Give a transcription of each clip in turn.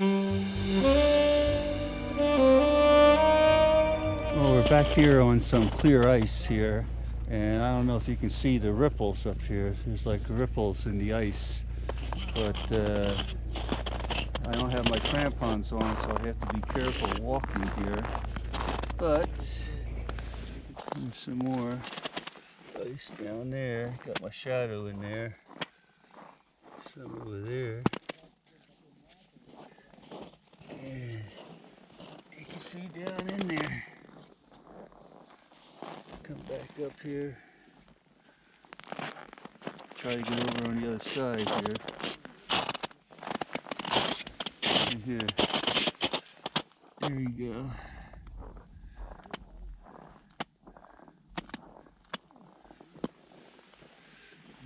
Well, we're back here on some clear ice here, and I don't know if you can see the ripples up here. There's like ripples in the ice, but I don't have my crampons on, so I have to be careful walking here. But there's some more ice down there. Got my shadow in there. Some over there. And you can see down in there. Come back up here. Try to get over on the other side here. Right here. There you go.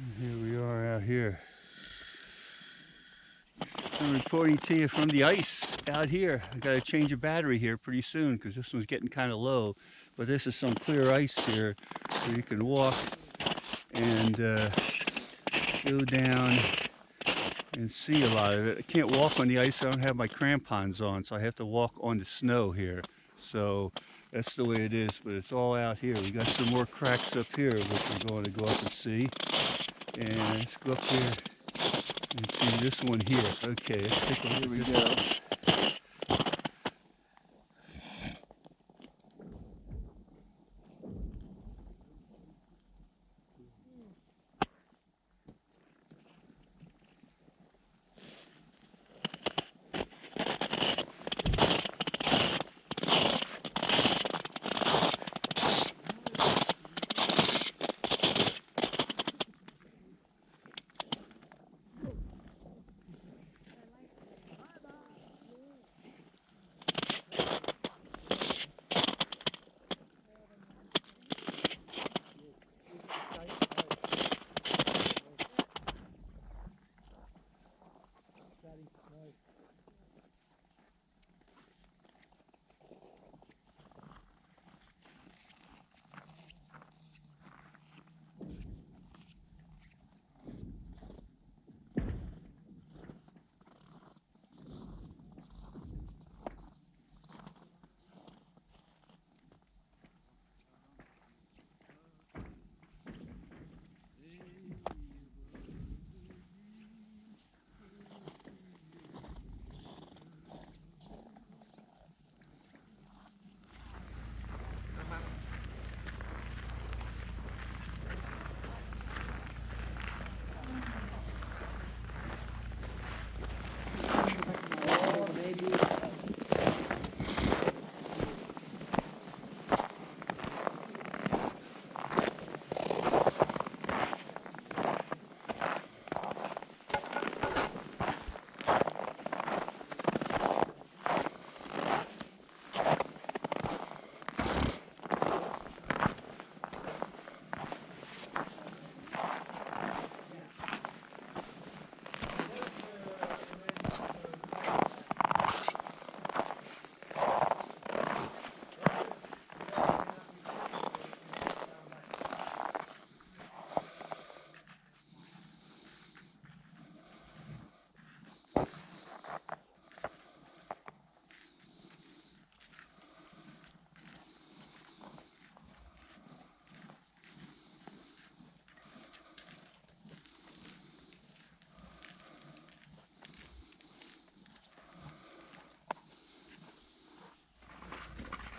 And here we are out here. I'm reporting to you from the ice out here. I got to change a battery here pretty soon because this one's getting kind of low. But this is some clear ice here where you can walk and go down and see a lot of it. I can't walk on the ice. I don't have my crampons on, so I have to walk on the snow here. So that's the way it is, but it's all out here. We got some more cracks up here, which we're going to go up and see. And let's go up here and see this one here. Okay, let's take a look. Here we go.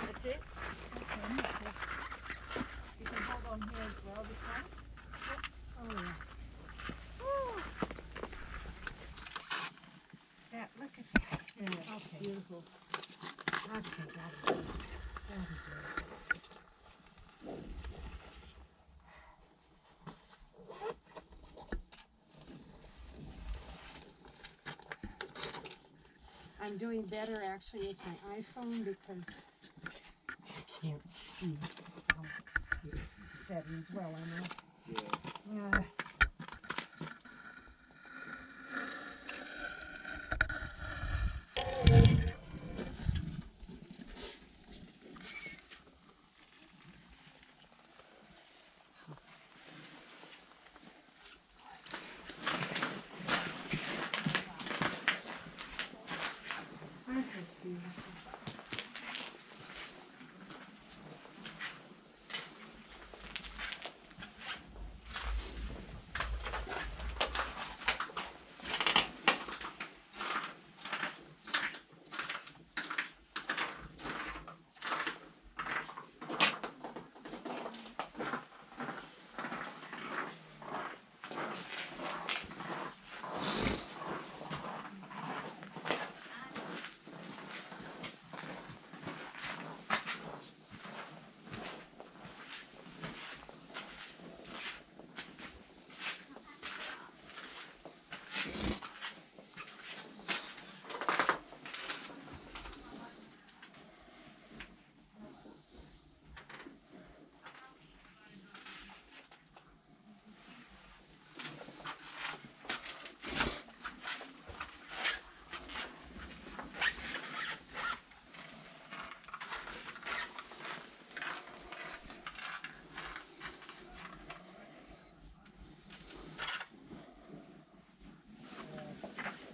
That's it? Okay. You can hold on here as well, this one. Oh, yeah. Woo. That, look at that. Yeah, okay. Beautiful. Okay, got it. That'll be good. I'm doing better actually with my iPhone because I can't see all the settings well enough. Yeah. is beautiful.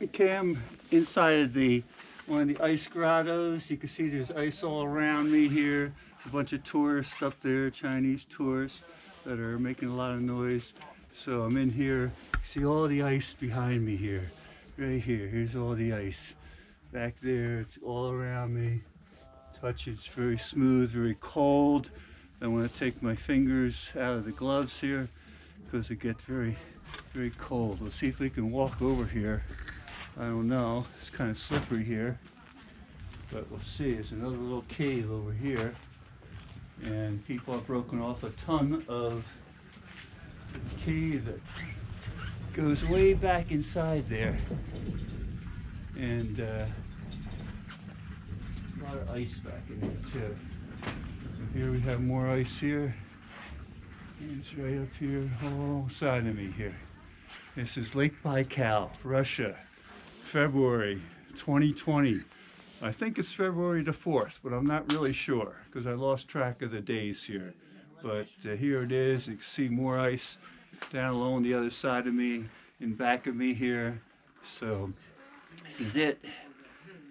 Okay, I'm inside of one of the ice grottos. You can see there's ice all around me here. There's a bunch of tourists up there, Chinese tourists that are making a lot of noise. So I'm in here. See all the ice behind me here. Right here. Here's all the ice. Back there, it's all around me. Touch it, it's very smooth, very cold. I want to take my fingers out of the gloves here because it gets very, very cold. We'll see if we can walk over here. I don't know, it's kind of slippery here, but we'll see. There's another little cave over here, and people have broken off a ton of the cave that goes way back inside there, and a lot of ice back in there too. And here we have more ice here. It's right up here, alongside of me here. This is Lake Baikal, Russia. February 2020. I think it's February the 4th, but I'm not really sure because I lost track of the days here. But here it is. You can see more ice down along the other side of me and back of me here. So this is it.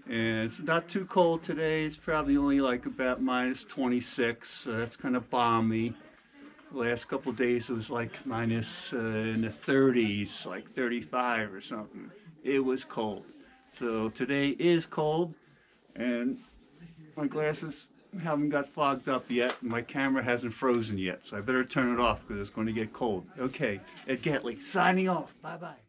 And it's not too cold today. It's probably only like about minus 26. So that's kind of balmy. The last couple of days it was like minus in the 30s, like 35 or something. It was cold. So today is cold, and my glasses haven't got fogged up yet, and my camera hasn't frozen yet, so I better turn it off because it's going to get cold. Okay, Ed Gatley signing off. Bye-bye.